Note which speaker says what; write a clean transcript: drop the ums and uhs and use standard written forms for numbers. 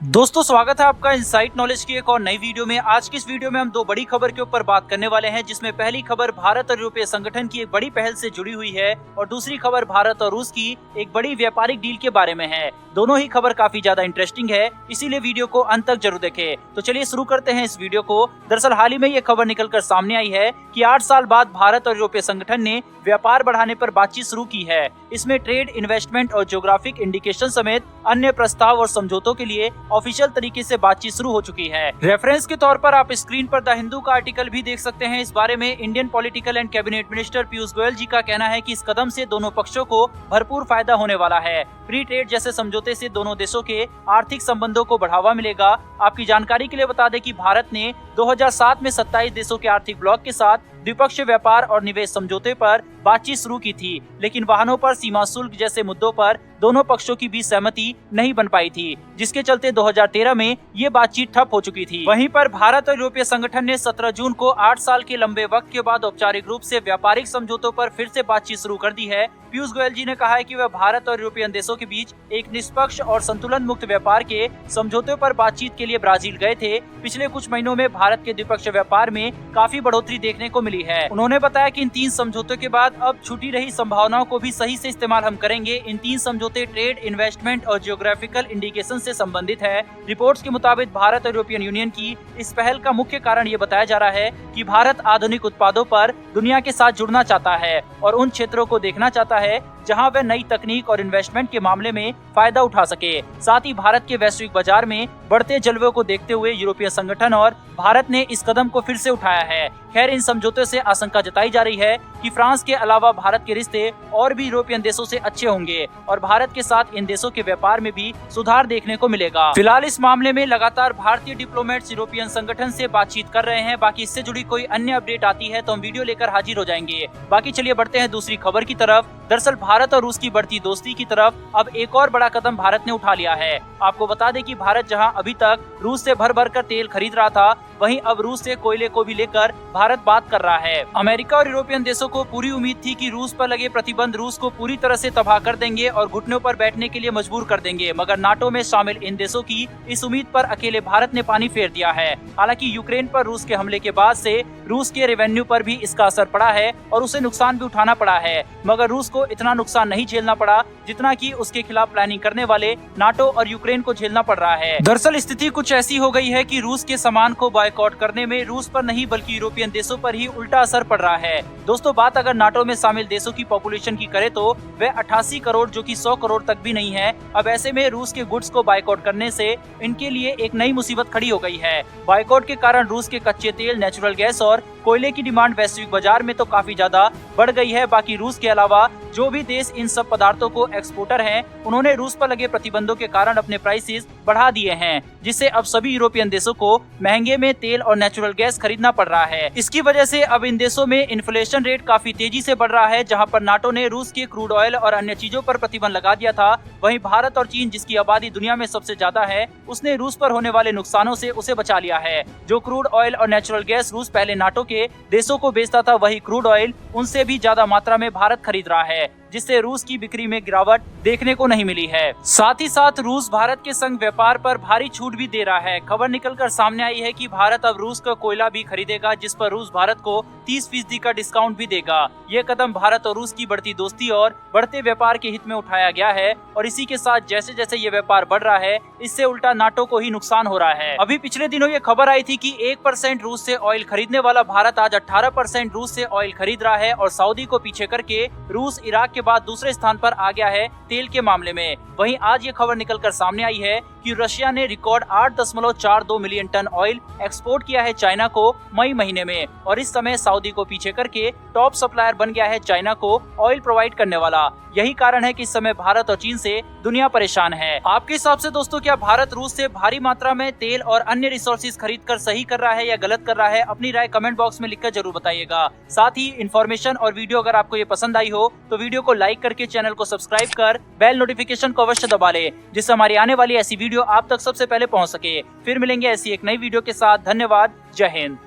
Speaker 1: दोस्तों स्वागत है आपका इनसाइट नॉलेज की एक और नई वीडियो में। आज की इस वीडियो में हम दो बड़ी खबर के ऊपर बात करने वाले हैं, जिसमें पहली खबर भारत और यूरोपीय संगठन की एक बड़ी पहल से जुड़ी हुई है और दूसरी खबर भारत और रूस की एक बड़ी व्यापारिक डील के बारे में है। दोनों ही खबर काफी ज्यादा इंटरेस्टिंग है, इसीलिए वीडियो को अंत तक जरूर देखें। तो चलिए शुरू करते हैं इस वीडियो को। दरअसल हाल ही में ये खबर निकलकर सामने आई है कि 8 साल बाद भारत और यूरोपीय संगठन ने व्यापार बढ़ाने पर बातचीत शुरू की है। इसमें ट्रेड, इन्वेस्टमेंट और ज्योग्राफिक इंडिकेशन समेत अन्य प्रस्ताव और समझौतों के लिए ऑफिशियल तरीके से बातचीत शुरू हो चुकी है। रेफरेंस के तौर पर आप स्क्रीन पर द हिंदू का आर्टिकल भी देख सकते हैं। इस बारे में Indian political and cabinet minister Piyush Goyal ji का कहना है कि इस कदम से दोनों पक्षों को भरपूर फायदा होने वाला है। फ्री ट्रेड जैसे समझौते से दोनों देशों के आर्थिक संबंधों को बढ़ावा मिलेगा। आपकी जानकारी के लिए बता दें कि भारत ने 2007 में 27 देशों के आर्थिक ब्लॉक के साथ द्विपक्षीय व्यापार और निवेश समझौते पर बातचीत शुरू की थी, लेकिन वाहनों पर सीमा शुल्क जैसे मुद्दों पर दोनों पक्षों की बीच सहमति नहीं बन पाई थी, जिसके चलते 2013 में ये बातचीत ठप हो चुकी थी। वहीं पर भारत और यूरोपीय संगठन ने 17 जून को 8 साल के लंबे वक्त के बाद औपचारिक रूप से व्यापारिक समझौतों पर फिर से बातचीत शुरू कर दी है। पीयूष गोयल जी ने कहा है कि वह भारत और यूरोपियन देशों के बीच एक निष्पक्ष और संतुलन मुक्त व्यापार के समझौते पर बातचीत के लिए ब्राजील गए थे। पिछले कुछ महीनों में भारत के द्विपक्षीय व्यापार में काफी बढ़ोतरी देखने को मिली है। उन्होंने बताया कि इन 3 समझौतों के बाद अब छूटी रही संभावनाओं को भी सही से इस्तेमाल हम करेंगे। इन 3 समझौते ट्रेड, इन्वेस्टमेंट और जियोग्राफिकल इंडिकेशन से संबंधित है। रिपोर्ट्स के मुताबिक भारत और यूरोपियन यूनियन की इस पहल का मुख्य कारण ये बताया जा रहा है कि भारत आधुनिक उत्पादों पर दुनिया के साथ जुड़ना चाहता है और उन क्षेत्रों को देखना चाहता है जहां वह नई तकनीक और इन्वेस्टमेंट के मामले में फायदा उठा सके। साथ ही भारत के वैश्विक बाजार में बढ़ते जलवायु को देखते हुए यूरोपीय संगठन और भारत ने इस कदम को फिर से उठाया है। खैर, इन समझौतों से आशंका जताई जा रही है कि फ्रांस के अलावा भारत के रिश्ते और भी यूरोपियन देशों से अच्छे होंगे और भारत के साथ इन देशों के व्यापार में भी सुधार देखने को मिलेगा। फिलहाल इस मामले में लगातार भारतीय डिप्लोमेट्स यूरोपियन संगठन से बातचीत कर रहे हैं। बाकी इससे जुड़ी कोई अन्य अपडेट आती है तो हम वीडियो लेकर हाजिर हो जाएंगे। बाकी चलिए बढ़ते हैं दूसरी खबर की तरफ। दरअसल भारत और रूस की बढ़ती दोस्ती की तरफ अब एक और बड़ा कदम भारत ने उठा लिया है। आपको बता दें कि भारत जहां अभी तक रूस से भर भर कर तेल खरीद रहा था, वहीं अब रूस से कोयले को भी लेकर भारत बात कर रहा है। अमेरिका और यूरोपियन देशों को पूरी उम्मीद थी कि रूस पर लगे प्रतिबंध रूस को पूरी तरह से तबाह कर देंगे और घुटनों पर बैठने के लिए मजबूर कर देंगे, मगर नाटो में शामिल इन देशों की इस उम्मीद पर अकेले भारत ने पानी फेर दिया है। हालांकि यूक्रेन पर रूस के हमले के बाद से रूस के रेवेन्यू पर भी इसका असर पड़ा है और उसे नुकसान भी उठाना पड़ा है, मगर रूस को इतना नुकसान नहीं झेलना पड़ा जितना कि उसके खिलाफ प्लानिंग करने वाले नाटो और यूक्रेन को झेलना पड़ रहा है। दरअसल स्थिति कुछ ऐसी हो गई है कि रूस के सामान को बॉयकॉट करने में रूस पर नहीं बल्कि यूरोपियन देशों पर ही उल्टा असर पड़ रहा है। दोस्तों, बात अगर नाटो में शामिल देशों की पॉपुलेशन की करे तो वह 88 करोड़ जो कि 100 करोड़ तक भी नहीं है। अब ऐसे में रूस के गुड्स को बॉयकॉट करने से इनके लिए एक नई मुसीबत खड़ी हो गई है। बॉयकॉट के कारण रूस के कच्चे तेल, नेचुरल गैस और कोयले की डिमांड वैश्विक बाजार में तो काफी ज्यादा बढ़ गई है। बाकी रूस के अलावा जो भी देश इन सब पदार्थों को एक्सपोर्टर हैं, उन्होंने रूस पर लगे प्रतिबंधों के कारण अपने प्राइसेस बढ़ा दिए हैं, जिससे अब सभी यूरोपियन देशों को महंगे में तेल और नेचुरल गैस खरीदना पड़ रहा है। इसकी वजह से अब इन देशों में इन्फ्लेशन रेट काफी तेजी से बढ़ रहा है। जहां पर नाटो ने रूस के क्रूड ऑयल और अन्य चीजों पर प्रतिबंध लगा दिया था, वहीं भारत और चीन, जिसकी आबादी दुनिया में सबसे ज्यादा है, उसने रूस पर होने वाले नुकसानों से उसे बचा लिया है। जो क्रूड ऑयल और नेचुरल गैस रूस पहले नाटो के देशों को बेचता था, वही क्रूड ऑयल उनसे भी ज्यादा मात्रा में भारत खरीद रहा है, जिससे रूस की बिक्री में गिरावट देखने को नहीं मिली है। साथ ही साथ रूस भारत के संग व्यापार पर भारी छूट भी दे रहा है। खबर निकलकर सामने आई है कि भारत अब रूस का कोयला भी खरीदेगा, जिस पर रूस भारत को 30% का डिस्काउंट भी देगा। ये कदम भारत और रूस की बढ़ती दोस्ती और बढ़ते व्यापार के हित में उठाया गया है और इसी के साथ जैसे जैसे ये व्यापार बढ़ रहा है, इससे उल्टा नाटो को ही नुकसान हो रहा है। अभी पिछले दिनों ये खबर आई थी कि 1% रूस से ऑयल खरीदने वाला भारत आज 18% रूस से ऑयल खरीद रहा है और सऊदी को पीछे करके रूस इराक के बाद दूसरे स्थान पर आ गया है तेल के मामले में। वहीं आज ये खबर निकलकर सामने आई है कि रशिया ने record 8.42 million ton oil export किया है चाइना को मई महीने में और इस समय सऊदी को पीछे करके टॉप सप्लायर बन गया है चाइना को ऑयल प्रोवाइड करने वाला। यही कारण है कि इस समय भारत और चीन से दुनिया परेशान है। आपके हिसाब से दोस्तों, क्या भारत रूस से भारी मात्रा में तेल और अन्य रिसोर्सेज खरीद कर सही कर रहा है या गलत कर रहा है? अपनी राय कमेंट बॉक्स में लिखकर जरूर बताइएगा। साथ ही इन्फॉर्मेशन और वीडियो अगर आपको ये पसंद आई हो तो वीडियो को लाइक करके चैनल को सब्सक्राइब कर बेल नोटिफिकेशन को अवश्य दबा ले, जिससे हमारी आने वाली ऐसी वीडियो आप तक सबसे पहले पहुंच सके। फिर मिलेंगे ऐसी एक नई वीडियो के साथ। धन्यवाद। जय हिंद।